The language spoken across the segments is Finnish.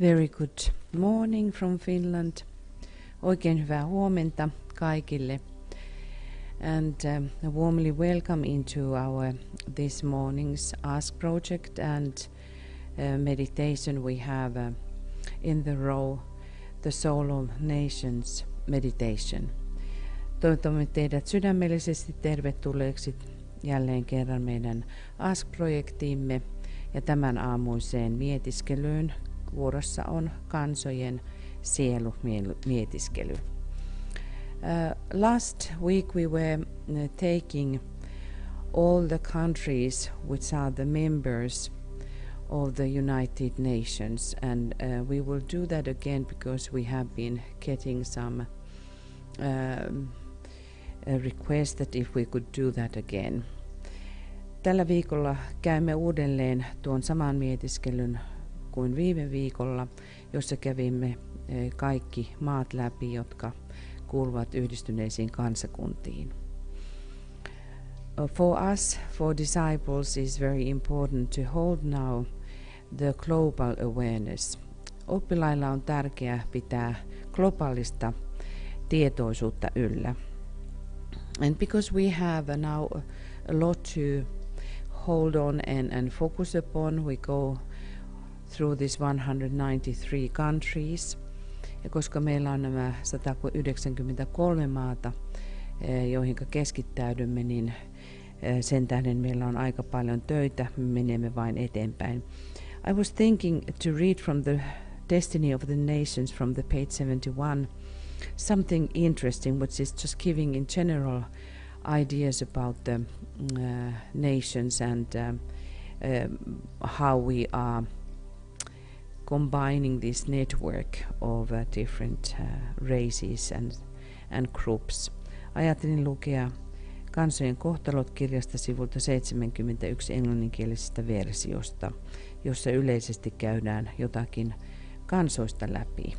Very good morning from Finland. Oikein hyvää huomenta kaikille. And warmly welcome into our this morning's Ask Project and meditation we have in the row The Soul of Nations meditation. Toivotamme teidät sydämellisesti tervetulleeksi jälleen kerran meidän Ask-projektiimme ja tämän aamuiseen mietiskelyyn. Vuorossa on kansojen sielumietiskely. Last week we were taking all the countries which are the members of the United Nations, and we will do that again because we have been getting some request that if we could do that again. Tällä viikolla käymme uudelleen tuon saman mietiskelyn kuin viime viikolla, jossa kävimme kaikki maat läpi, jotka kuuluvat yhdistyneisiin kansakuntiin. For us, for disciples, is very important to hold now the global awareness. Oppilailla on tärkeää pitää globaalista tietoisuutta yllä. And because we have now a lot to hold on and focus upon, we go through this 193 countries. Ja koska meillä on nämä 193 maata, joihin keskittäydymme, niin sen tähden meillä on aika paljon töitä, me menemme vain eteenpäin. I was thinking to read from the Destiny of the Nations from the page 71, something interesting which is just giving in general ideas about the nations and how we are combining this network of different races and groups. Ajattelin lukea Kansojen kohtalot -kirjasta sivulta 71 englanninkielisestä versiosta, jossa yleisesti käydään jotakin kansoista läpi.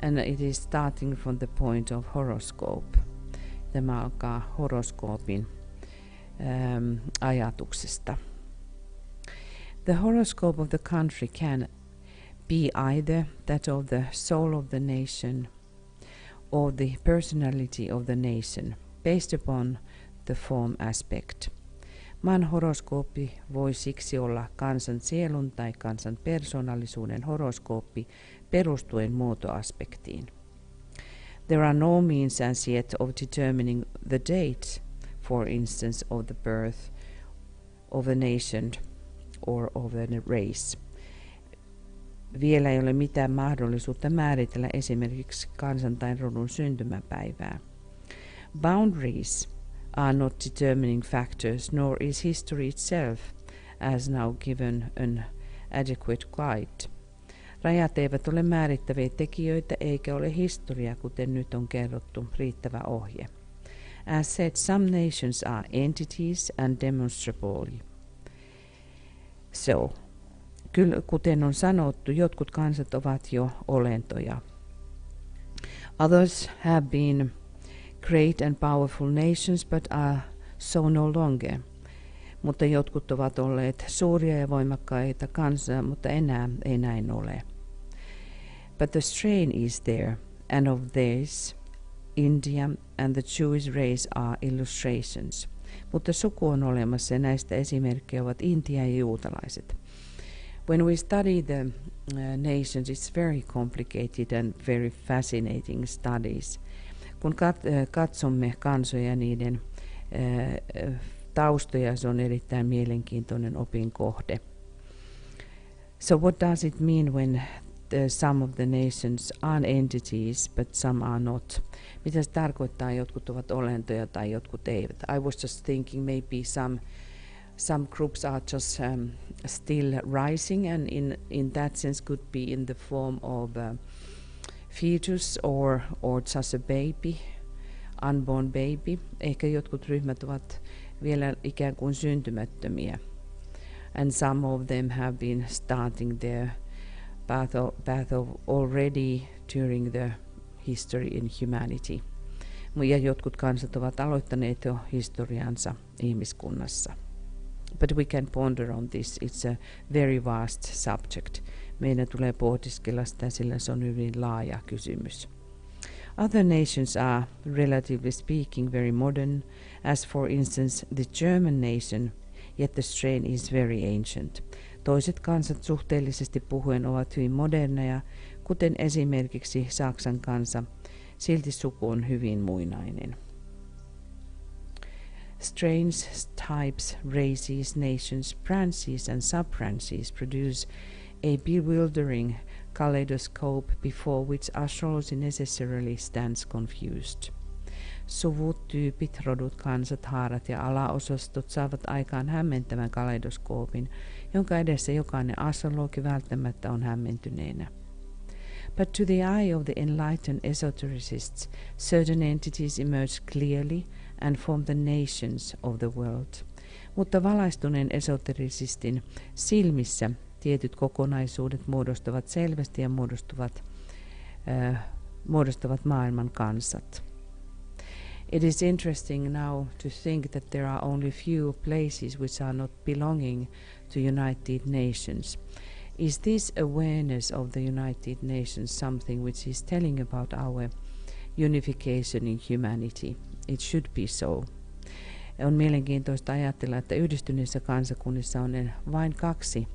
And it is starting from the point of horoscope. Tämä alkaa horoskoopin ajatuksesta. The horoscope of the country can be either that of the soul of the nation or the personality of the nation, based upon the form aspect. Maan horoskooppi voi siksi olla kansan sielun tai kansan persoonallisuuden horoskooppi perustuen muotoaspektiin. There are no means as yet of determining the date, for instance, of the birth of a nation or of a race. Vielä ei ole mitään mahdollisuutta määritellä esimerkiksi kansan tai rodun syntymäpäivää. Boundaries are not determining factors, nor is history itself, as now given an adequate guide. Rajat eivät ole määrittäviä tekijöitä, eikä ole historia, kuten nyt on kerrottu, riittävä ohje. As said, some nations are entities and demonstrable. So, kyllä, kuten on sanottu, jotkut kansat ovat jo olentoja. Others have been great and powerful nations, but are so no longer. Mutta jotkut ovat olleet suuria ja voimakkaita kansoja, mutta enää ei näin ole. But the strain is there, and of this, India and the Jewish race are illustrations. Mutta suku on olemassa ja näistä esimerkkejä ovat Intia ja juutalaiset. When we study the nations, it's very complicated and very fascinating studies. Kun katsomme kansoja ja niiden taustoja, se on erittäin mielenkiintoinen opinkohde. So what does it mean when some of the nations are entities, but some are not? Mitä se tarkoittaa, jotkut ovat olentoja tai jotkut eivät? I was just thinking maybe some groups are just still rising, and in that sense could be in the form of fetus or just a baby, unborn baby. Ehkä jotkut ryhmät ovat vielä ikään kuin syntymättömiä. And some of them have been starting their path of already during the history in humanity. Ja jotkut kansat ovat aloittaneet jo historiansa ihmiskunnassa. But we can ponder on this. It's a very vast subject. meidän tulee pohdiskella sitä, sillä se on hyvin laaja kysymys. Other nations are, relatively speaking, very modern, as for instance the German nation, yet the strain is very ancient. Toiset kansat suhteellisesti puhuen ovat hyvin moderneja, kuten esimerkiksi Saksan kansa, silti suku on hyvin muinainen. Strains, types, races, nations, branches and sub-branches produce a bewildering kaleidoscope before which astrology necessarily stands confused. Suvut, tyypit, rodut, kansat, haarat ja alaosastot saavat aikaan hämmentävän kaleidoskoopin, jonka edessä jokainen astrologi välttämättä on hämmentyneenä. But to the eye of the enlightened esotericists, certain entities emerge clearly and form the nations of the world. Mutta valaistuneen esoterisistin silmissä tietyt kokonaisuudet muodostavat selvästi ja muodostavat maailman kansat. It is interesting now to think that there are only few places which are not belonging to United Nations. Is this awareness of the United Nations something which is telling about our unification in humanity? It should be so. On mielenkiintoista ajatella, että yhdistyneissä kansakunnissa on vain 2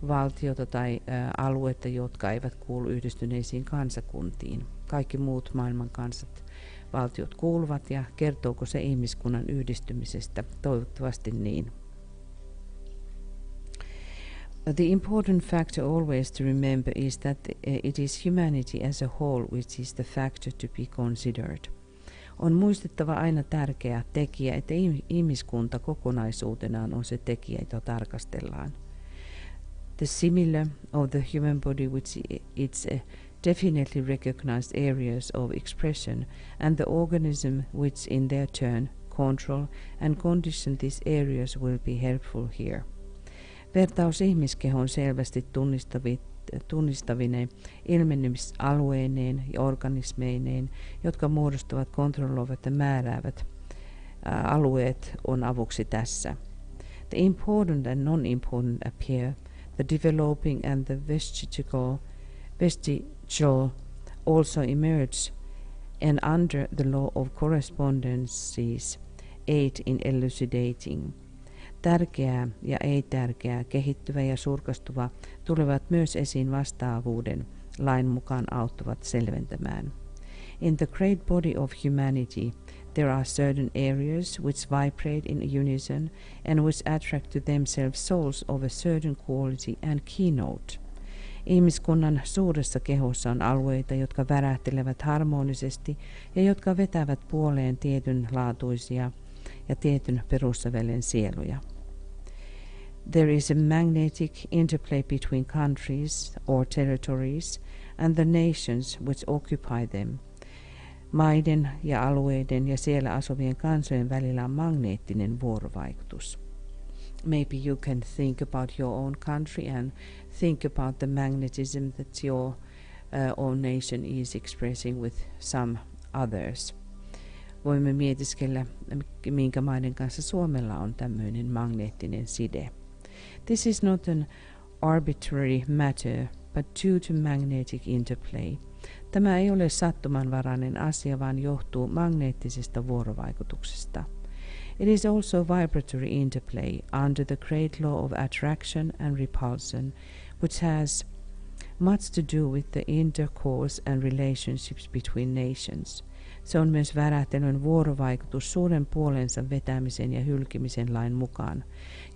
valtiota tai aluetta, jotka eivät kuulu yhdistyneisiin kansakuntiin. Kaikki muut maailman kansat, valtiot kuuluvat, ja kertooko se ihmiskunnan yhdistymisestä? Toivottavasti niin. The important factor always to remember is that it is humanity as a whole which is the factor to be considered. On muistettava aina tärkeä tekijä, että ihmiskunta kokonaisuutenaan on se tekijä, jota tarkastellaan. The similar of the human body which its definitely recognized areas of expression, and the organism which in their turn control and condition these areas will be helpful here. Vertaus ihmiskehon selvästi tunnistavine ilmenemisalueineen ja organismeineen, jotka muodostavat, kontrolloivat ja määräävät alueet, on avuksi tässä. The important and non-important appear, the developing and the vestigial also emerge, and under the law of correspondences aid in elucidating. Tärkeää ja ei-tärkeää, kehittyvä ja surkastuva tulevat myös esiin vastaavuuden lain mukaan auttavat selventämään. In the great body of humanity, there are certain areas which vibrate in unison and which attract to themselves souls of a certain quality and keynote. Ihmiskunnan suuressa kehossa on alueita, jotka värähtelevät harmonisesti ja jotka vetävät puoleen tietynlaatuisia ja tietyn perussävelen sieluja. There is a magnetic interplay between countries or territories and the nations which occupy them. Maiden ja alueiden ja siellä asuvien kansojen välillä on magneettinen vuorovaikutus. Maybe you can think about your own country and think about the magnetism that your own nation is expressing with some others. Voimme mietiskellä, minkä maiden kanssa Suomella on tämmöinen magneettinen side. This is not an arbitrary matter, but due to magnetic interplay. Tämä ei ole sattumanvarainen asia, vaan johtuu magneettisesta vuorovaikutuksesta. It is also vibratory interplay under the great law of attraction and repulsion, which has much to do with the intercourse and relationships between nations. Se on myös värähtelyn vuorovaikutus suuren puolensa vetämisen ja hylkimisen lain mukaan,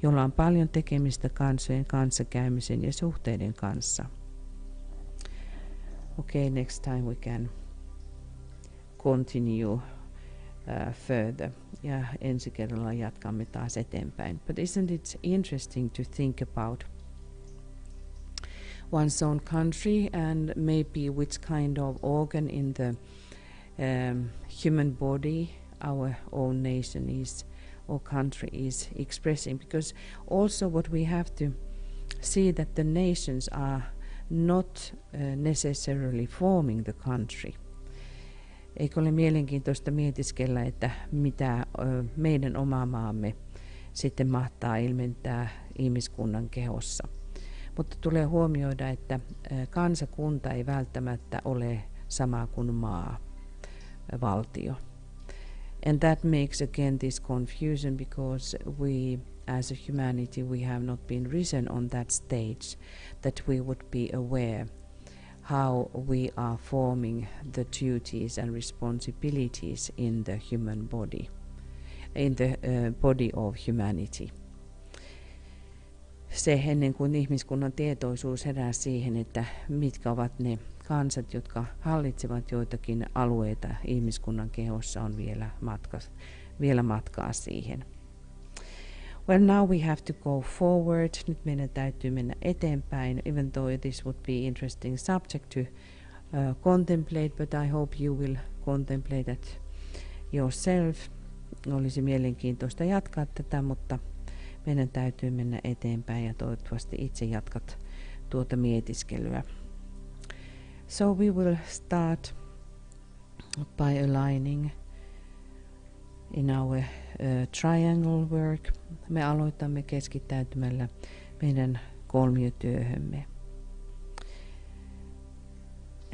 jolla on paljon tekemistä kansojen kanssakäymisen ja suhteiden kanssa. Okay, next time we can continue further. Ja ensi kerralla jatkamme taas eteenpäin. But isn't it interesting to think about one's own country and maybe which kind of organ in the human body our own nation is or country is expressing? Because also what we have to see that the nations are not necessarily forming the country. Eikö ole mielenkiintoista mietiskellä, että mitä meidän oma maamme sitten mahtaa ilmentää ihmiskunnan kehossa. Mutta tulee huomioida, että kansakunta ei välttämättä ole sama kuin maa, valtio. And that makes again this confusion because we as a humanity we have not been risen on that stage that we would be aware how we are forming the duties and responsibilities in the human body, in the body of humanity. Se ennen kuin ihmiskunnan tietoisuus herää siihen, että mitkä ovat ne kansat, jotka hallitsevat joitakin alueita ihmiskunnan kehossa, on vielä matkaa siihen. Well, now we have to go forward. Nyt meidän täytyy mennä eteenpäin, even though this would be interesting subject to contemplate, but I hope you will contemplate it yourself. Olisi mielenkiintoista jatkaa tätä, mutta meidän täytyy mennä eteenpäin ja toivottavasti itse jatkat tuota mietiskelyä. So we will start by aligning in our triangle work. Me aloitamme keskittäytymällä meidän kolmiotyöhömme.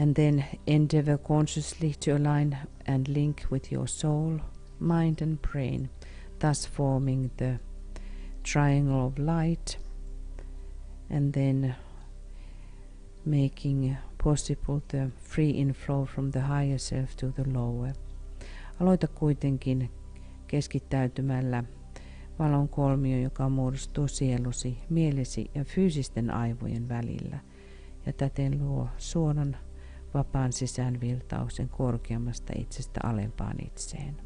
And then endeavor consciously to align and link with your soul, mind and brain, thus forming the triangle of light, and then making possible the free inflow from the higher self to the lower. Aloita kuitenkin keskittäytymällä valon kolmio, joka muodostuu sielusi, mielesi ja fyysisten aivojen välillä, ja täten luo suoran vapaan sisäänvirtauksen korkeammasta itsestä alempaan itseen.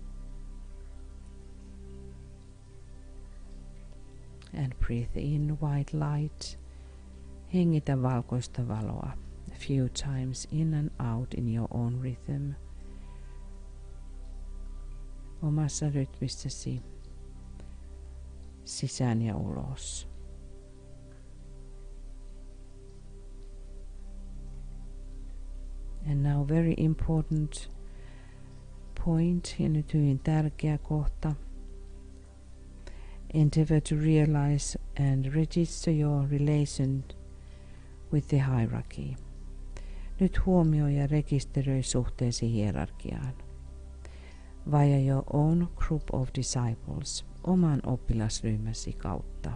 And breathe in white light. Hengitä valkoista valoa. A few times in and out in your own rhythm. Omassa rytmissäsi sisään ja ulos. And now very important point, ja nyt hyvin tärkeä kohta. Endeavor to realize and register your relation with the hierarchy. Nyt huomioi ja rekisteröi suhteesi hierarkiaan. Via your own group of disciples, oman oppilasryhmäsi kautta.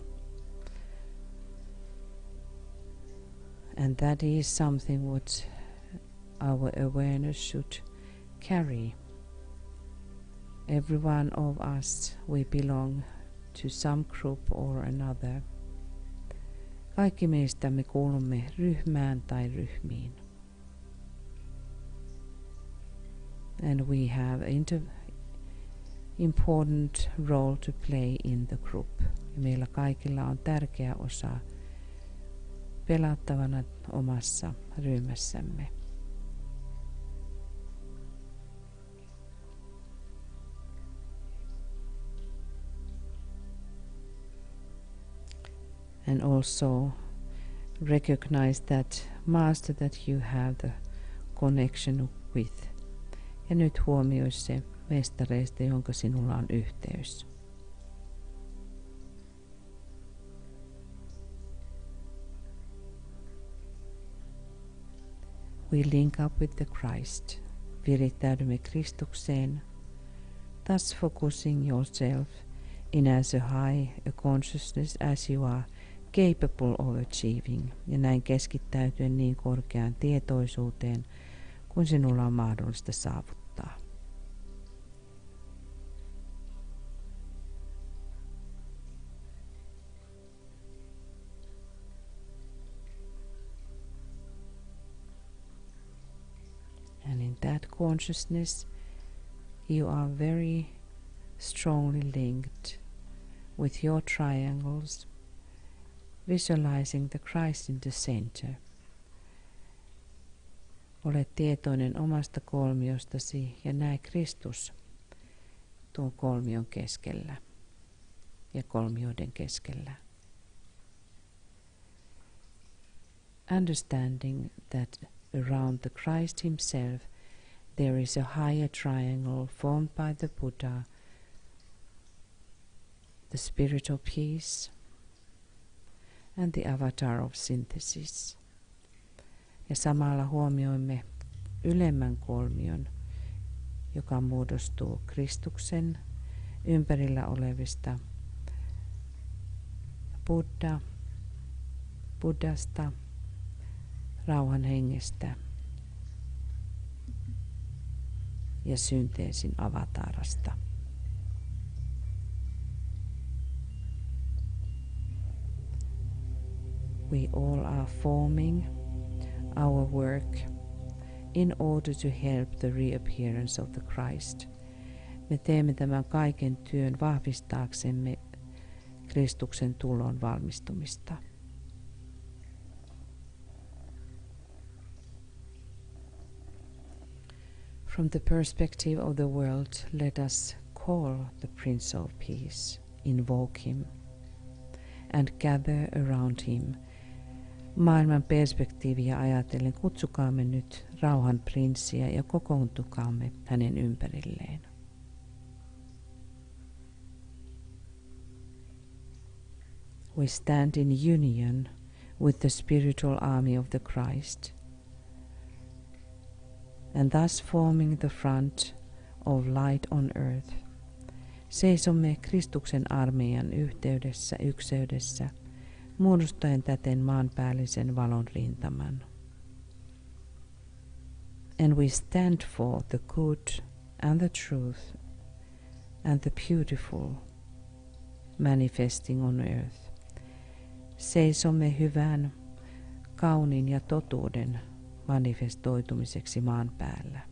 And that is something what our awareness should carry. Every one of us, we belong to some group or another. Kaikki meistämme kuulumme ryhmään tai ryhmiin. And we have important role to play in the group. Ja meillä kaikilla on tärkeä osa pelattavana omassa ryhmässämme. And also recognize that master that you have the connection with. Ja nyt huomioi se mestareista, jonka sinulla on yhteys. We link up with the Christ. Virittäydymme Kristukseen. Thus focusing yourself in as a high a consciousness as you are capable of achieving, ja näin keskittäytyen niin korkeaan tietoisuuteen, kuin sinulla on mahdollista saavuttaa. And in that consciousness, you are very strongly linked with your triangles, visualizing the Christ in the center. Olet tietoinen omasta kolmiostasi ja näe Kristus tuon kolmion keskellä ja kolmioiden keskellä. Understanding that around the Christ himself there is a higher triangle formed by the Buddha, the spirit of peace, and the avatar of synthesis. Ja samalla huomioimme ylemmän kolmion, joka muodostuu Kristuksen ympärillä olevista Buddhasta, rauhan hengestä ja synteesin avatarasta. We all are forming our work in order to help the reappearance of the Christ. Me teemme tämän kaiken työn vahvistaaksemme Kristuksen tulon valmistumista. From the perspective of the world, let us call the Prince of Peace, invoke him, and gather around him. Maailman perspektiiviä ajatellen kutsukaamme nyt rauhan prinssiä ja kokoontukaamme hänen ympärilleen. We stand in union with the spiritual army of the Christ, and thus forming the front of light on earth. Seisomme Kristuksen armeijan ykseydessä, muodostaen täten maanpäällisen valon rintaman. And we stand for the good and the truth and the beautiful manifesting on earth. Seisomme hyvän, kauniin ja totuuden manifestoitumiseksi maan päällä.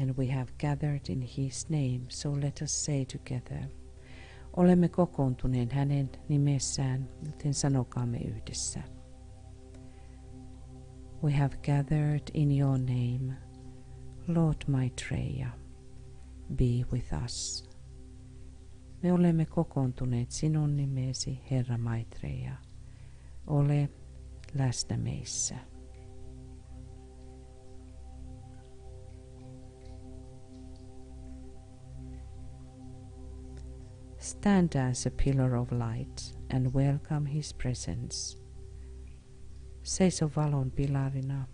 And we have gathered in his name, so let us say together. Olemme kokoontuneet hänen nimessään, joten sanokaamme yhdessä. We have gathered in your name, Lord Maitreya, be with us. Me olemme kokoontuneet sinun nimesi, Herra Maitreya. Ole läsnä meissä. Stand as a pillar of light and welcome his presence. Seiso valon pilarina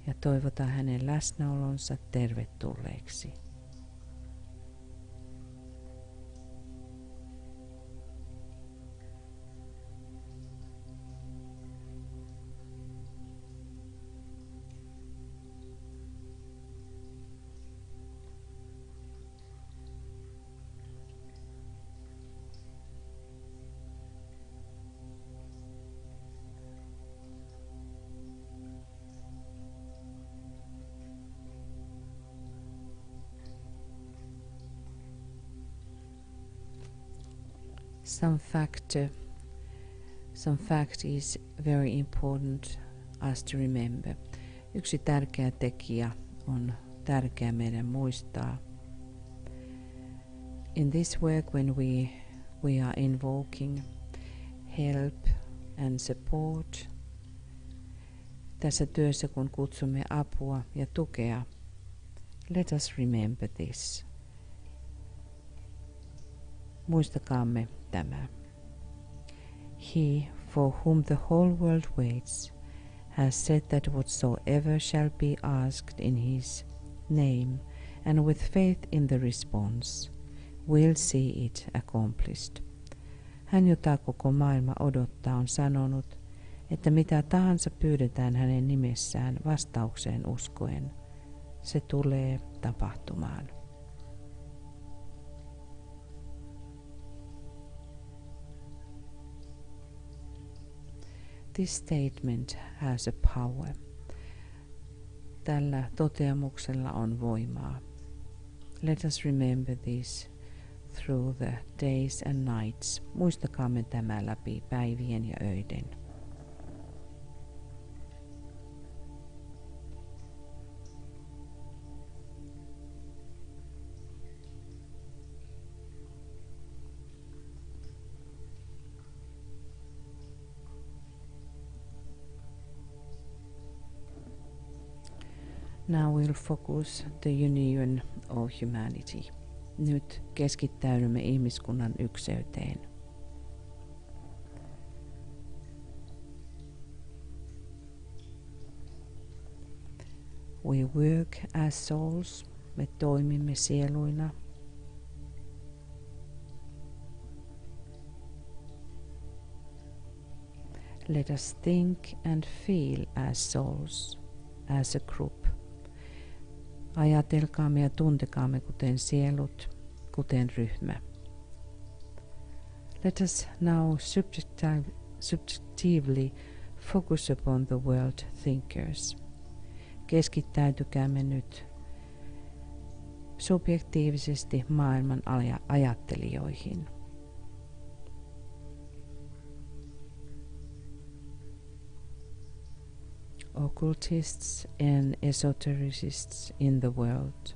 ja toivota hänen läsnäolonsa tervetulleeksi. Some fact is very important us to remember. Yksi tärkeä tekijä on tärkeä meidän muistaa. In this work, when we are invoking help and support, tässä työssä kun kutsumme apua ja tukea, let us remember this. Muistakaamme tämä. He, for whom the whole world waits, has said that whatsoever shall be asked in his name, and with faith in the response, will see it accomplished. Hän, jota koko maailma odottaa, on sanonut, että mitä tahansa pyydetään hänen nimessään vastaukseen uskoen, se tulee tapahtumaan. This statement has a power. Tällä toteamuksella on voimaa. Let us remember this through the days and nights. Muistakaamme tämä läpi päivien ja öiden. Now we'll focus the union of humanity. Nyt keskittäydymme ihmiskunnan ykseyteen. We work as souls. Me toimimme sieluina. Let us think and feel as souls, as a group. Ajatelkaamme ja tuntekaamme kuten sielut, kuten ryhmä. Let us now subjectively focus upon the world thinkers. Keskittäytykäämme nyt subjektiivisesti maailman ajattelijoihin. Occultists and esotericists in the world.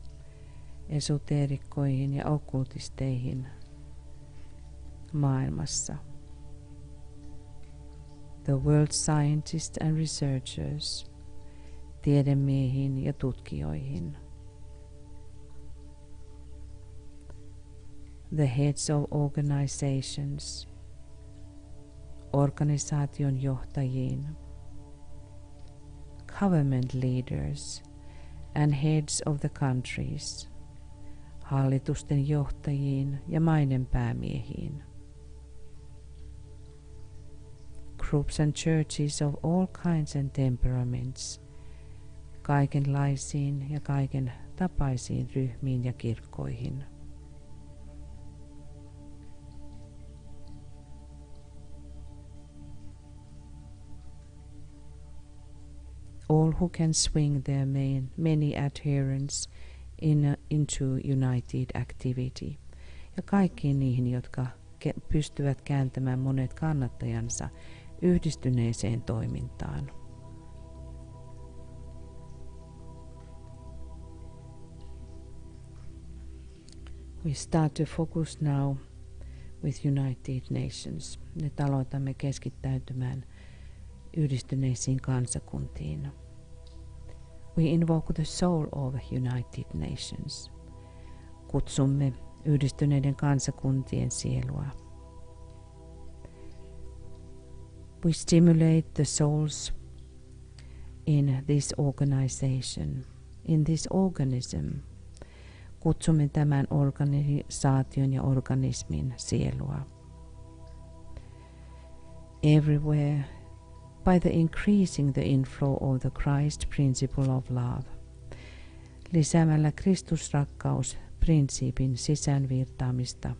Esoteerikkoihin ja okkultisteihin maailmassa. The world scientists and researchers. Tiedemiehiin ja tutkijoihin. The heads of organizations. Organisaation johtajiin. Government leaders and heads of the countries. Hallitusten johtajiin ja maiden päämiehiin. Groups and churches of all kinds and temperaments. Kaikenlaisiin ja kaiken tapaisiin ryhmiin ja kirkkoihin. All who can swing their many adherents into united activity. Ja kaikkiin niihin, jotka pystyvät kääntämään monet kannattajansa yhdistyneeseen toimintaan. We start to focus now with United Nations. Nyt aloitamme keskittäytymään yhdistyneisiin kansakuntiin. We invoke the soul of United Nations. Kutsumme yhdistyneiden kansakuntien sielua. We stimulate the souls in this organization, in this organism. Kutsumme tämän organisaation ja organismin sielua. Everywhere, by the increasing the inflow of the Christ principle of love, lisäämällä Kristusrakkausprinsiipin sisäänvirtaamista,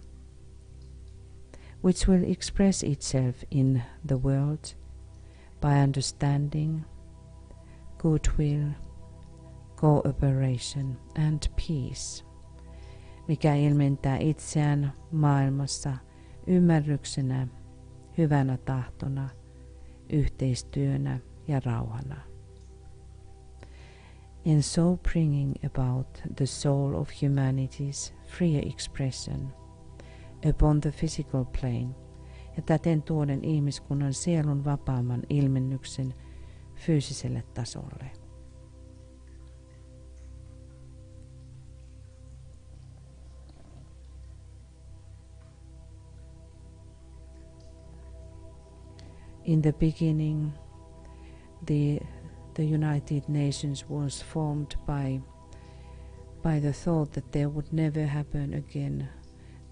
which will express itself in the world by understanding, goodwill, cooperation and peace, mikä ilmentää itseään maailmassa ymmärryksenä, hyvänä tahtona, yhteistyönä ja rauhana. In so bringing about the soul of humanity's free expression upon the physical plane, ja täten tuoden ihmiskunnan sielun vapaamman ilmennyksen fyysiselle tasolle. In the beginning, the United Nations was formed by the thought that there would never happen again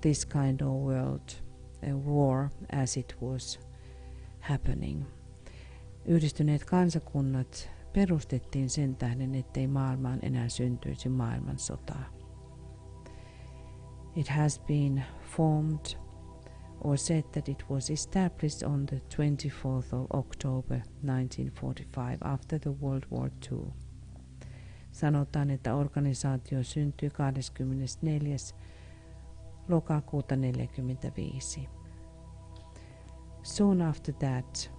this kind of world war as it was happening. Yhdistyneet kansakunnat perustettiin sen tähden, ettei maailmaan enää syntyisi maailmansotaa. It has been formed or said that it was established on the 24th of October 1945 after the World War II. Sanotaan, että organisaatio syntyi 24. lokakuuta 1945. Soon after that,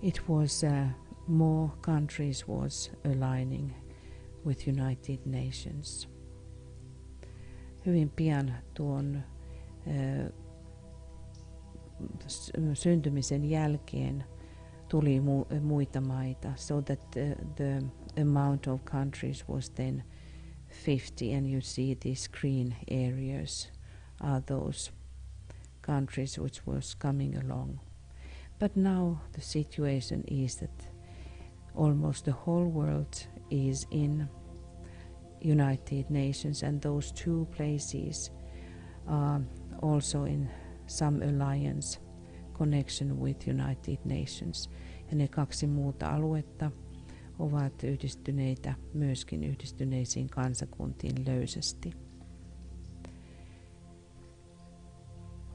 it was more countries was aligning with United Nations. Hyvin pian tuon syntymisen jälkeen tuli muita maita, so that the amount of countries was then 50, and you see these green areas are those countries which was coming along. But now the situation is that almost the whole world is in United Nations, and those two places are also in some alliance connection with United Nations. Ja ne kaksi muuta aluetta ovat yhdistyneitä myöskin yhdistyneisiin kansakuntiin löysästi.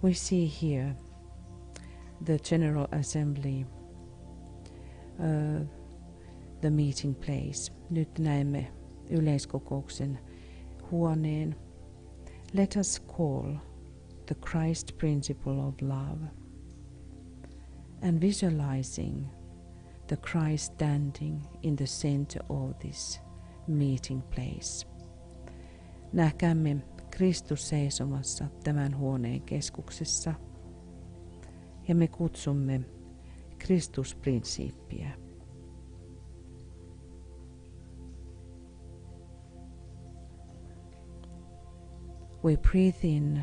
We see here the General Assembly, the meeting place. Nyt näemme yleiskokouksen huoneen. Let us call the Christ principle of love, and visualizing the Christ standing in the center of this meeting place. Näkäämme Kristus seisomassa tämän huoneen keskuksessa, ja me kutsumme Kristusprinsiippiä. We breathe in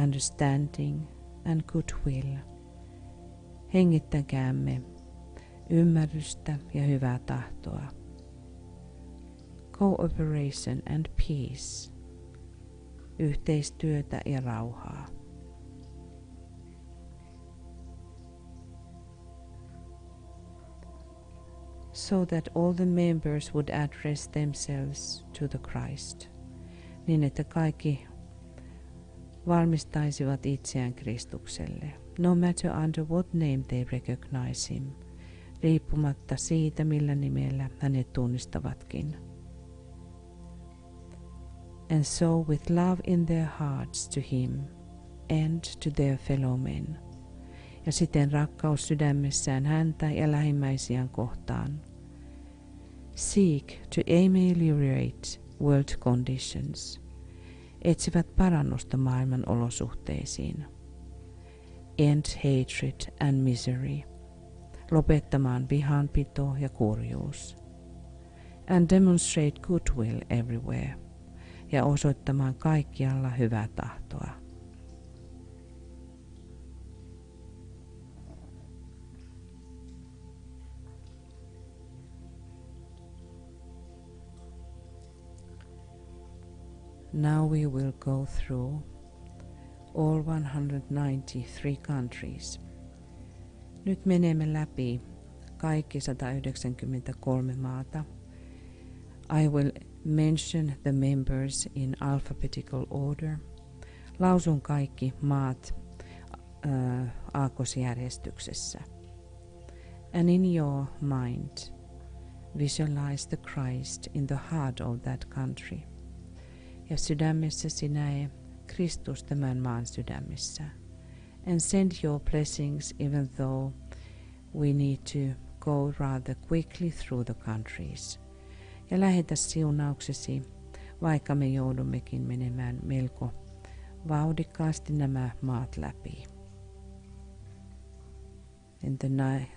understanding and goodwill. Hengittäkäämme ymmärrystä ja hyvää tahtoa. Cooperation and peace. Yhteistyötä ja rauhaa. So that all the members would address themselves to the Christ. Niin että kaikki valmistaisivat itseään Kristukselle. No matter under what name they recognize him. Riippumatta siitä, millä nimellä hänet tunnistavatkin. And so with love in their hearts to him and to their fellow men. Ja siten rakkaus sydämessään häntä ja lähimmäisiään kohtaan. Seek to ameliorate world conditions. Etsivät parannusta maailman olosuhteisiin. End hatred and misery. Lopettamaan vihanpito ja kurjuus. And demonstrate goodwill everywhere. Ja osoittamaan kaikkialla hyvää tahtoa. Now we will go through all 193 countries. Nyt menemme läpi kaikki 193 maata. I will mention the members in alphabetical order. Lausun kaikki maat aakkosjärjestyksessä. And in your mind, visualize the Christ in the heart of that country. Ja sydämessäsi näe Kristus tämän maan sydämissä. And send your blessings even though we need to go rather quickly through the countries. Ja lähetä siunauksesi, vaikka me joudummekin menemään melko vauhdikkaasti nämä maat läpi. In the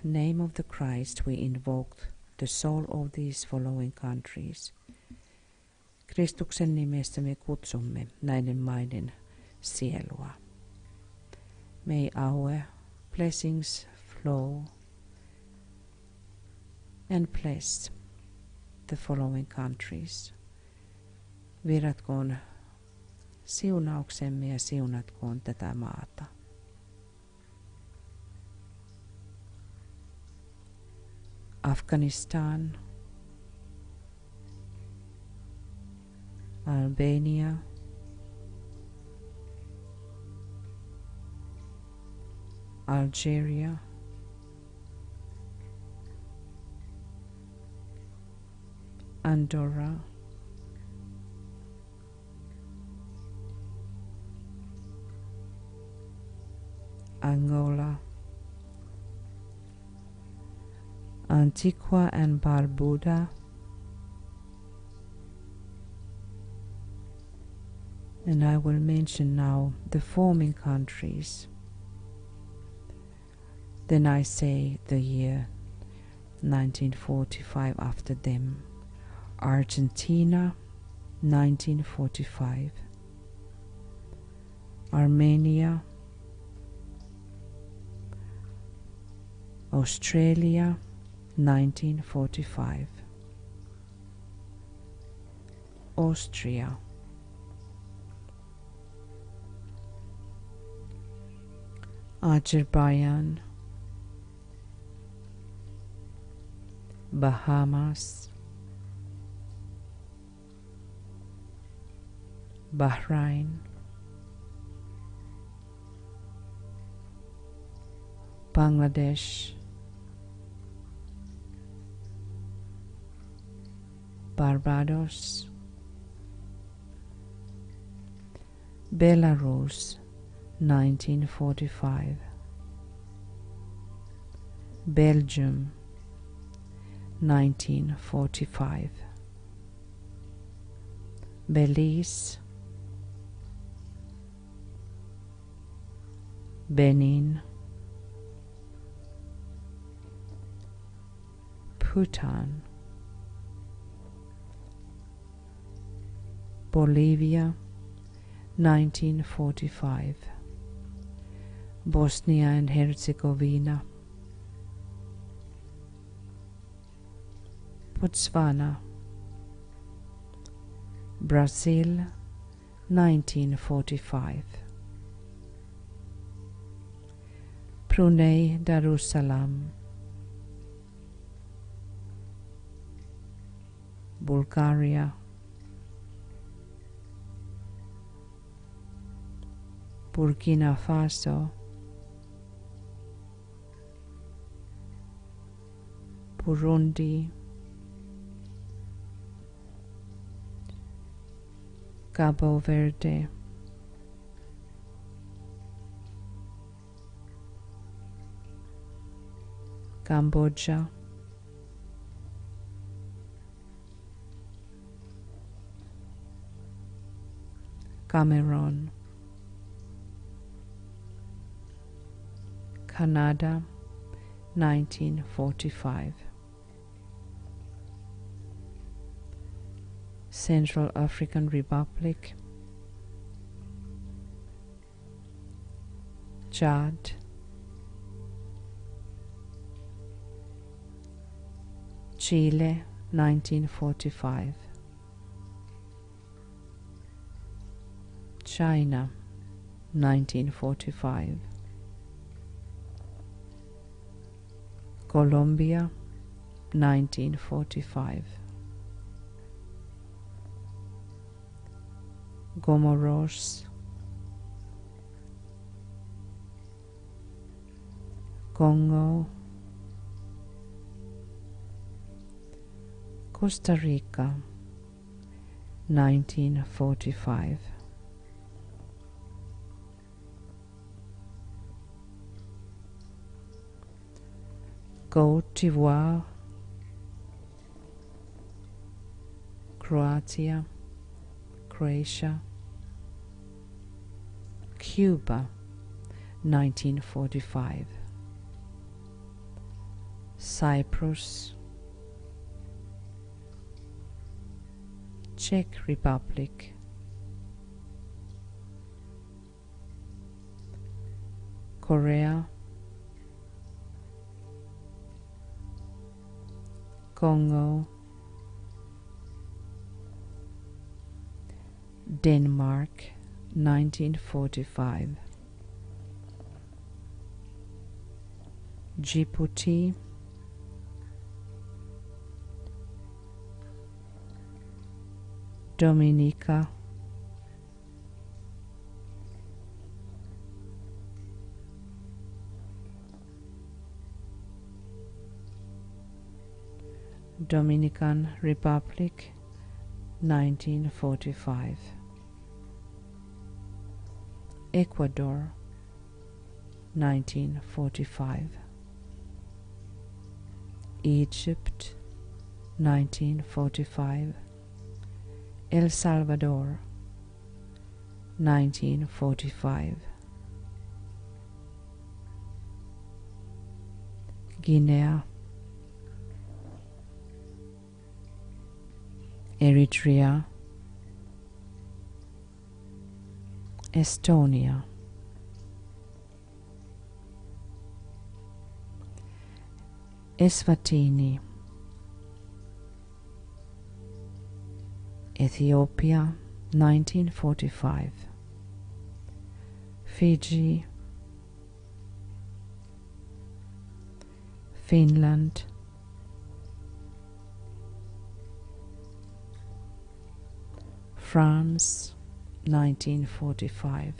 name of the Christ we invoke the soul of these following countries. Kristuksen nimessä me kutsumme näiden maiden sielua. May our blessings flow and bless the following countries. Virratkoon siunauksemme ja siunatkoon tätä maata. Afghanistan, Albania, Algeria, Andorra, Angola, Antigua and Barbuda, and I will mention now the forming countries. Then I say the year 1945 after them. Argentina, 1945. Armenia, Australia, 1945. Austria, Azerbaijan, Bahamas, Bahrain, Bangladesh, Barbados, Belarus, 1945. Belgium, 1945. Belize, Benin, Bhutan, Bolivia, 1945. Bosnia and Herzegovina, Botswana, Brazil, 1945. Brunei Darussalam, Bulgaria, Burkina Faso, Burundi, Cabo Verde, Cambodia, Cameroon, Canada, 1945. Central African Republic, Chad, Chile, 1945. China, 1945. Colombia, 1945. Comoros, Congo, Costa Rica, 1945. Côte d'Ivoire, Croatia, Cuba, 1945. Cyprus, Czech Republic, Korea, Congo, Denmark, 1945. Djibouti, Dominica, Dominican Republic, 1945. Ecuador, 1945. Egypt, 1945. El Salvador, 1945. Guinea, Eritrea, Estonia, Eswatini, Ethiopia, 1945, Fiji, Finland, France, 1945,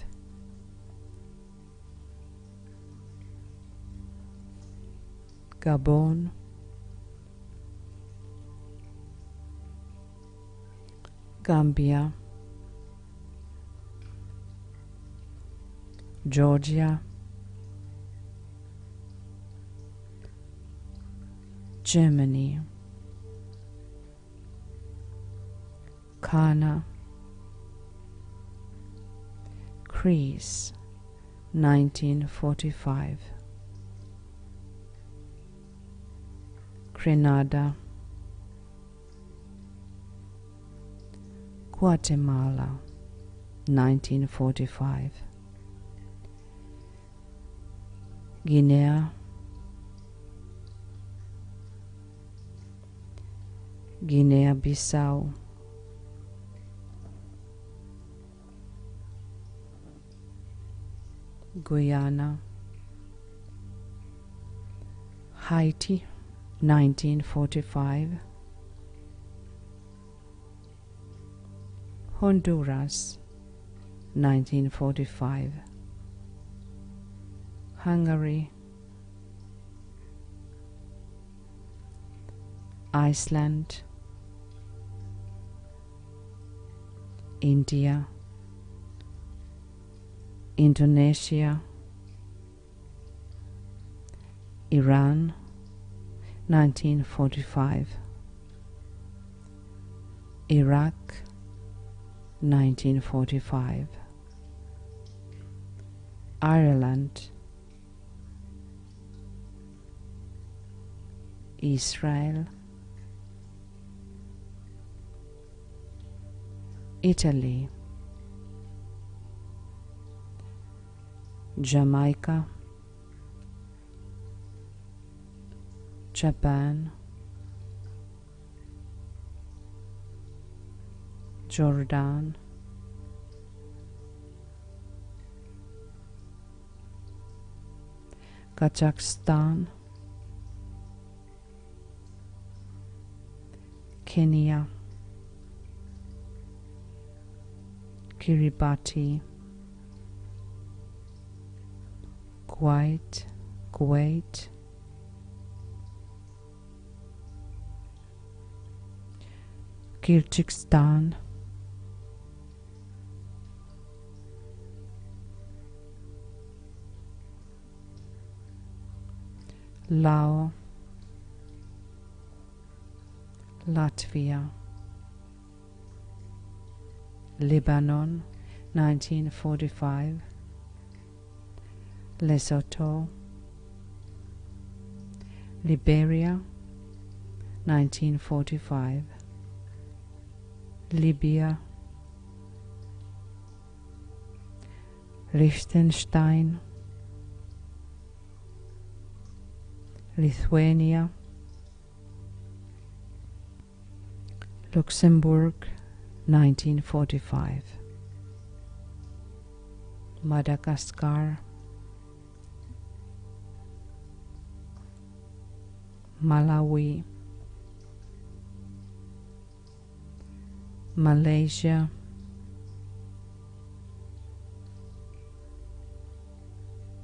Gabon, Gambia, Georgia, Germany, Ghana, Greece, 1945, Grenada, Guatemala, 1945, Guinea, Guinea-Bissau, Guyana, Haiti, 1945, Honduras, 1945, Hungary, Iceland, India, Indonesia, Iran, 1945, Iraq, 1945, Ireland, Israel, Italy, Jamaica, Japan, Jordan, Kazakhstan, Kenya, Kiribati, Kuwait, Kyrgyzstan, Laos, Latvia, Lebanon, 1945, Lesotho, Liberia, 1945, Libya, Liechtenstein, Lithuania, Luxembourg, 1945, Madagascar, Malawi, Malaysia,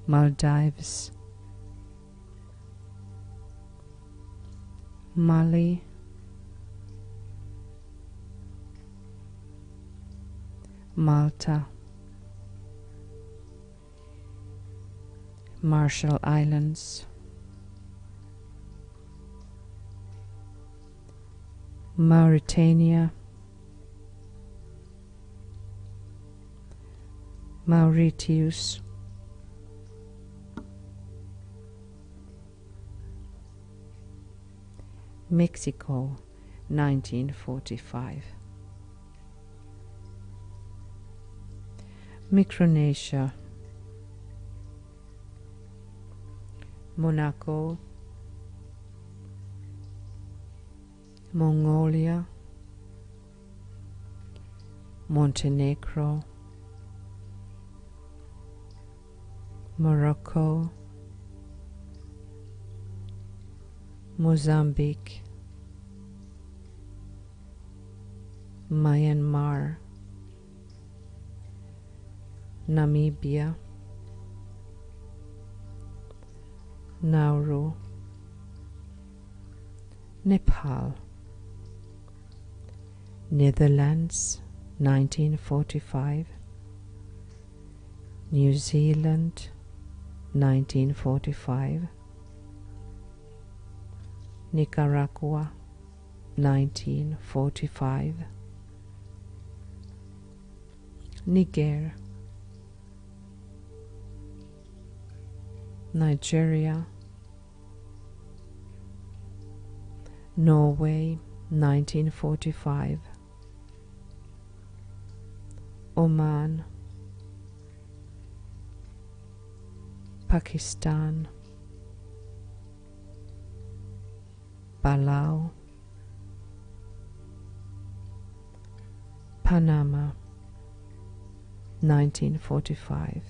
Maldives, Mali, Malta, Marshall Islands, Mauritania, Mauritius, Mexico, 1945. Micronesia, Monaco, Mongolia, Montenegro, Morocco, Mozambique, Myanmar, Namibia, Nauru, Nepal, Netherlands, 1945, New Zealand, 1945, Nicaragua, 1945, Niger, Nigeria, Norway, 1945, Oman, Pakistan, Palau, Panama, 1945,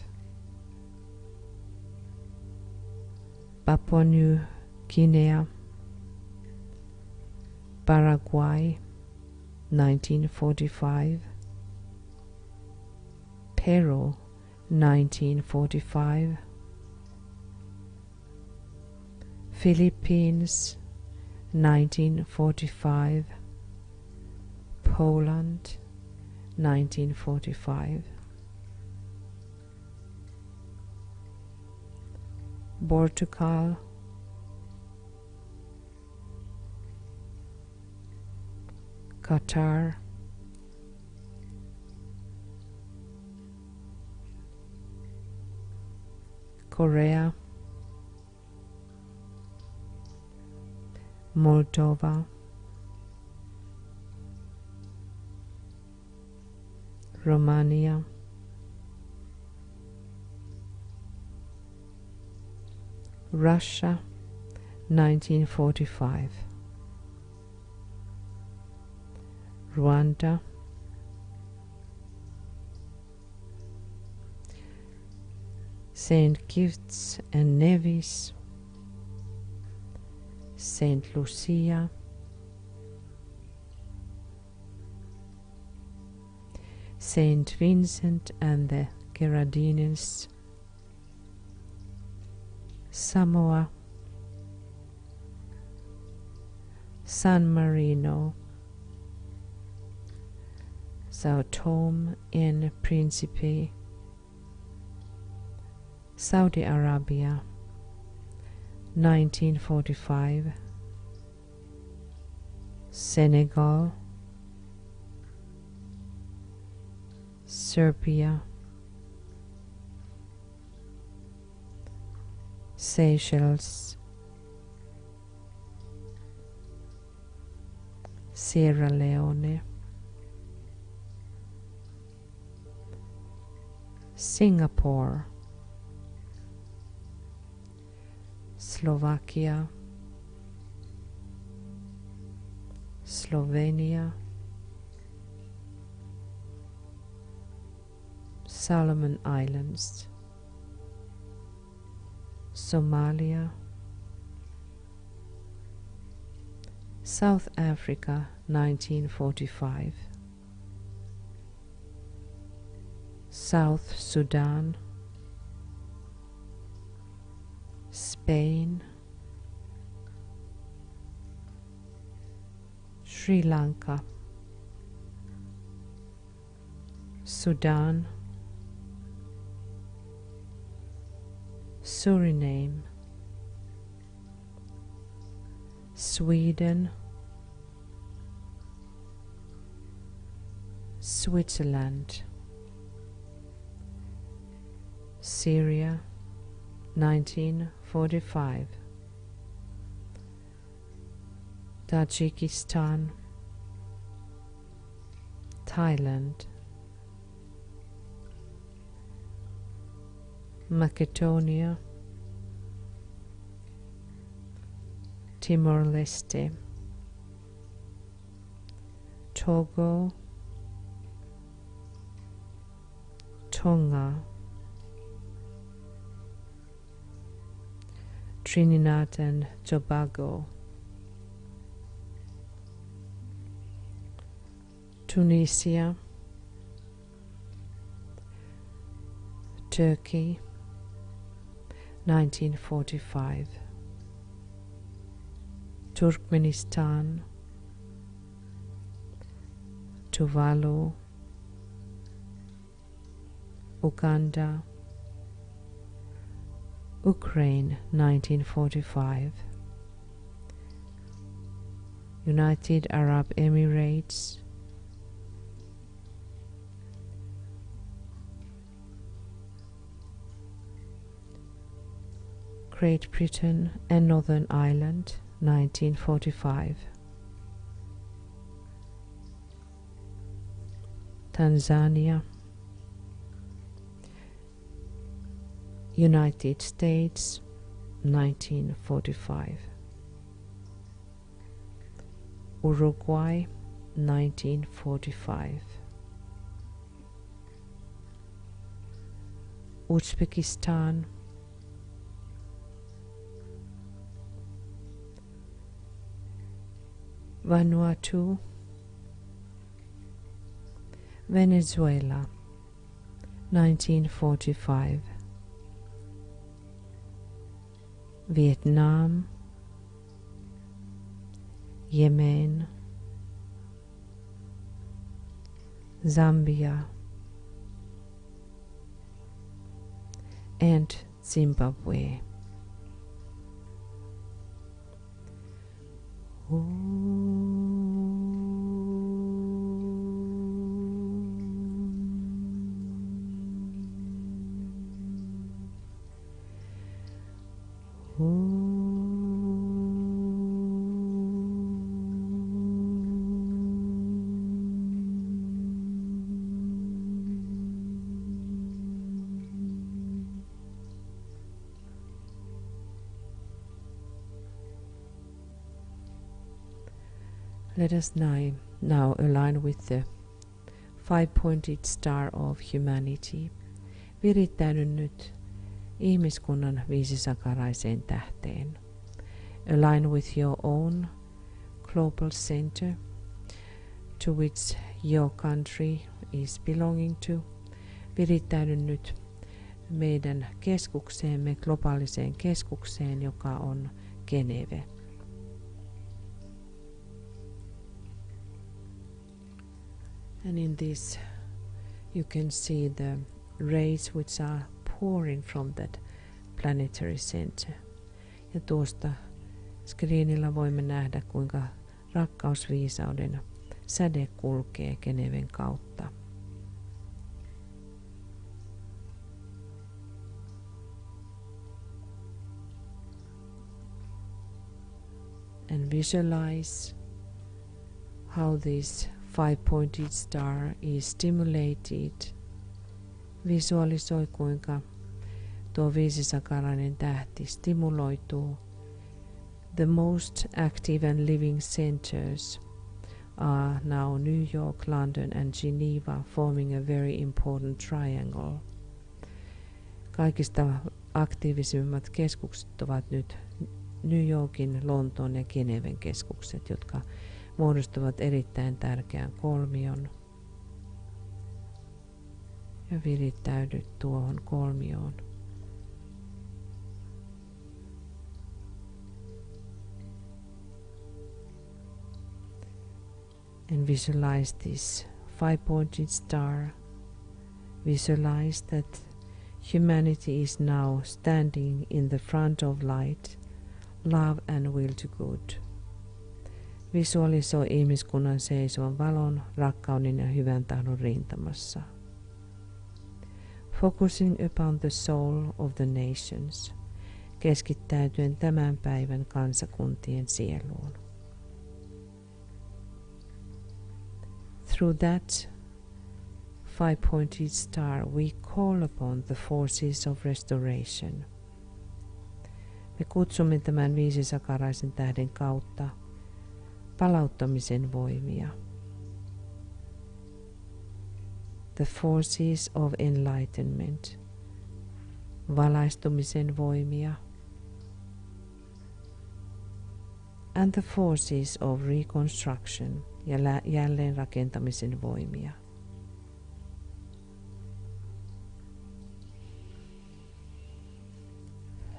Papua New Guinea, Paraguay, 1945, Peru, 1945, Philippines, 1945, Poland, 1945, Portugal, Qatar, Korea, Moldova, Romania, Russia, 1945, Rwanda, St. Kitts and Nevis, St. Lucia, St. Vincent and the Grenadines, Samoa, San Marino, Sao Tome and Principe, Saudi Arabia, 1945, Senegal, Serbia, Seychelles, Sierra Leone, Singapore, Slovakia, Slovenia, Solomon Islands, Somalia, South Africa, 1945, South Sudan, Spain, Sri Lanka, Sudan, Suriname, Sweden, Switzerland, Syria, 1945, Tajikistan, Thailand, Macedonia, Timor-Leste, Togo, Tonga, Trinidad and Tobago, Tunisia, Turkey, 1945, Turkmenistan, Tuvalu, Uganda, Ukraine, 1945, United Arab Emirates, Great Britain and Northern Ireland, 1945, Tanzania, United States, 1945, Uruguay, 1945, Uzbekistan, Vanuatu, Venezuela, 1945, Vietnam, Yemen, Zambia, and Zimbabwe. Let us now align with the five-pointed star of humanity. Virittäydyn nyt ihmiskunnan viisisakaraiseen tähteen. Align with your own global center to which your country is belonging to. Virittäydyn nyt meidän keskukseemme, globaaliseen keskukseen, joka on Geneve. And in this you can see the rays which are pouring from that planetary center. Ja tuosta screenillä voimme nähdä, kuinka rakkausviisauden säde kulkee Geneven kautta. And visualize how this five-pointed star is stimulated. Visualisoi, kuinka tuo viisisakarainen tähti stimuloituu. The most active and living centers are now New York, London and Geneva, forming a very important triangle. Kaikista aktiivisimmat keskukset ovat nyt New Yorkin, Lontoon ja Geneven keskukset, jotka muodostavat erittäin tärkeän kolmion. Ja virittäydyt tuohon kolmioon. And visualize this five-pointed star. Visualize that humanity is now standing in the front of light, love and will to good. Visualisoi ihmiskunnan seisovan valon, rakkauden ja hyvän tahdon rintamassa. Focusing upon the soul of the nations, keskittäytyen tämän päivän kansakuntien sieluun. Through that five-pointed star, we call upon the forces of restoration. Me kutsumme tämän viisisakaraisen tähden kautta palauttamisen voimia. The forces of enlightenment, valaistumisen voimia. And the forces of reconstruction, ja jälleenrakentamisen voimia.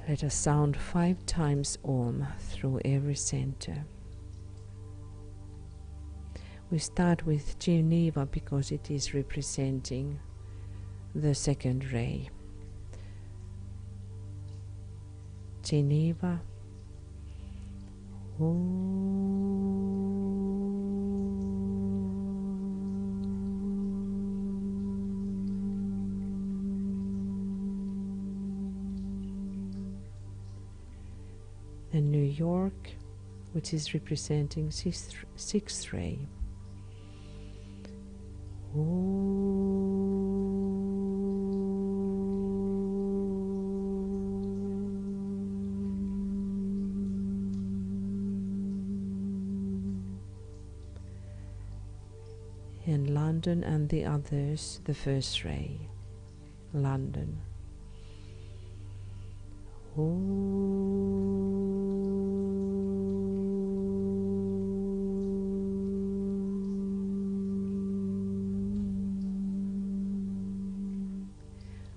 Let us sound 5 times Om through every center. We start with Geneva because it is representing the second ray. Geneva. And New York, which is representing sixth ray. And London and the others, the first ray. London.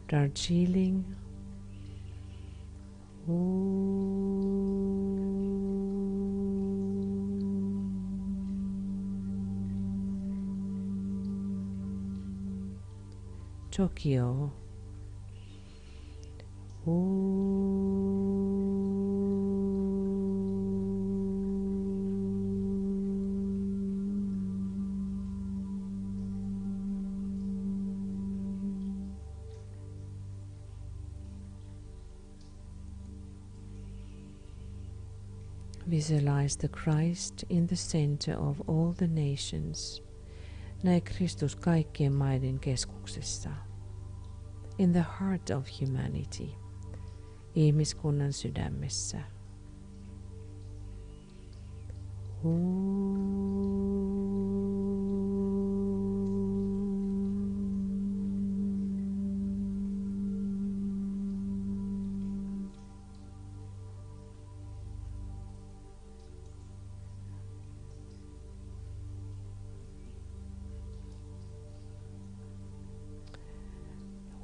Darjeeling. Tokyo. Visualize the Christ in the center of all the nations. Näe Kristus kaikkien maiden keskuksessa. In the heart of humanity. Ihmiskunnan sydämessä.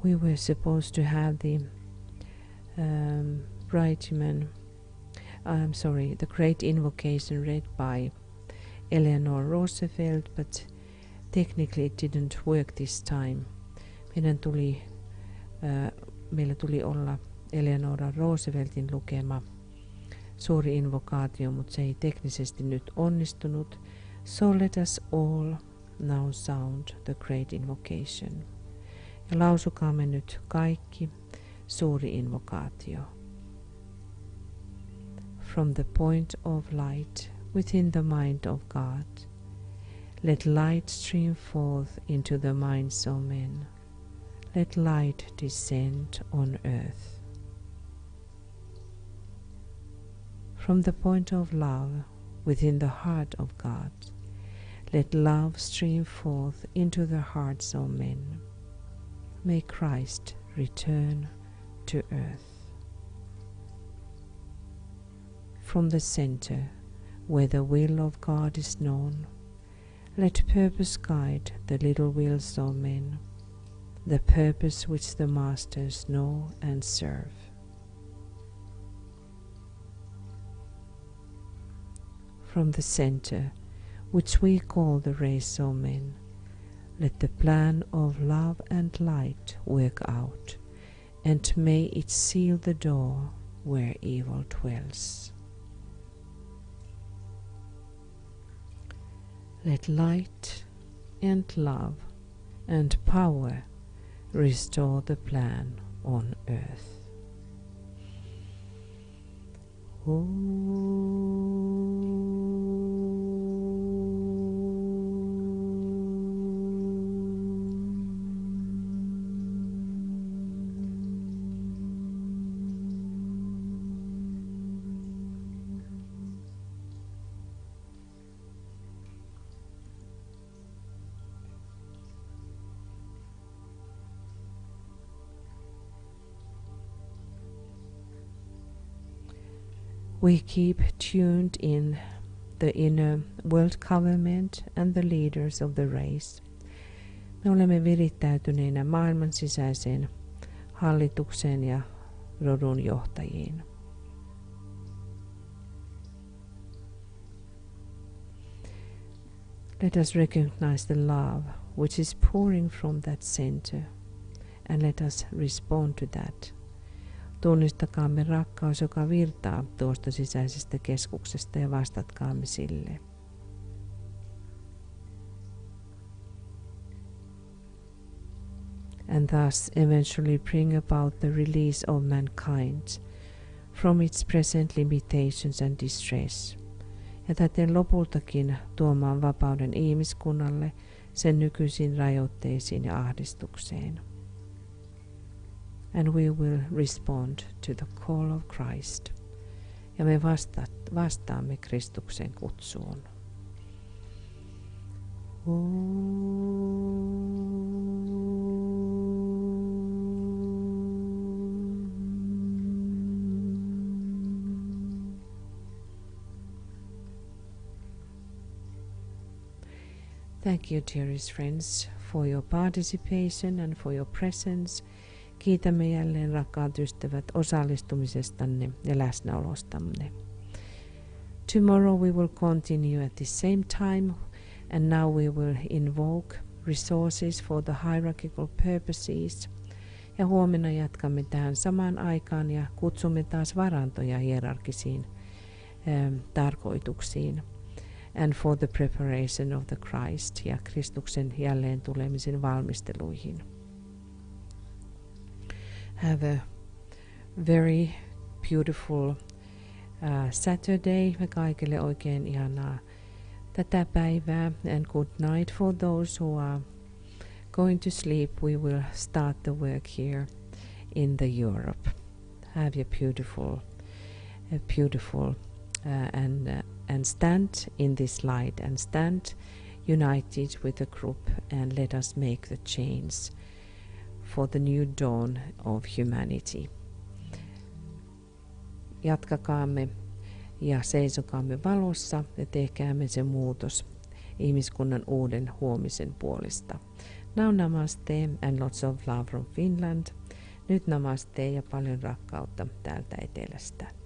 We were supposed to have the the Great Invocation read by Eleanor Roosevelt, but technically it didn't work this time. Meillä tuli olla Eleanora Rooseveltin lukema suuri invokaatio, mutta se ei teknisesti nyt onnistunut. So let us all now sound the Great Invocation. Ja lausukaamme nyt kaikki suuri invokaatio. From the point of light within the mind of God, let light stream forth into the minds of men. Let light descend on earth. From the point of love within the heart of God, let love stream forth into the hearts of men. May Christ return to earth. From the center, where the will of God is known, let purpose guide the little wills of men, the purpose which the masters know and serve. From the center, which we call the race of men, let the plan of love and light work out, and may it seal the door where evil dwells. Let light and love and power restore the plan on earth. We keep tuned in the inner world government and the leaders of the race. Me olemme virittäytyneinä maailman sisäiseen hallitukseen ja rodun johtajiin. Let us recognize the love which is pouring from that center, and let us respond to that. Tunnistakaamme rakkaus, joka virtaa tuosta sisäisestä keskuksesta, ja vastatkaamme sille. And thus eventually bring about the release of mankind from its present limitations and distress. Ja täten lopultakin tuomaan vapauden ihmiskunnalle sen nykyisiin rajoitteisiin ja ahdistukseen. And we will respond to the call of Christ. Ja me vastaamme Kristuksen kutsuun. Thank you, dearest friends, for your participation and for your presence. Kiitämme jälleen, rakkaat ystävät, osallistumisestanne ja läsnäolostanne. Tomorrow we will continue at the same time, and now we will invoke resources for the hierarchical purposes. Ja huomenna jatkamme tähän samaan aikaan ja kutsumme taas varantoja hierarkisiin tarkoituksiin. And for the preparation of the Christ ja Kristuksen jälleen tulemisen valmisteluihin. Have a very beautiful Saturday. Me kaikille oikein ihanaa tätä päivää. And good night for those who are going to sleep. We will start the work here in the Europe. Have a beautiful and stand in this light and stand united with the group, and let us make the change for the new dawn of humanity. Jatkakaamme ja seisokaamme valossa ja tehkäämme se muutos ihmiskunnan uuden huomisen puolesta. Now namaste and lots of love from Finland. Nyt namaste ja paljon rakkautta täältä etelästä.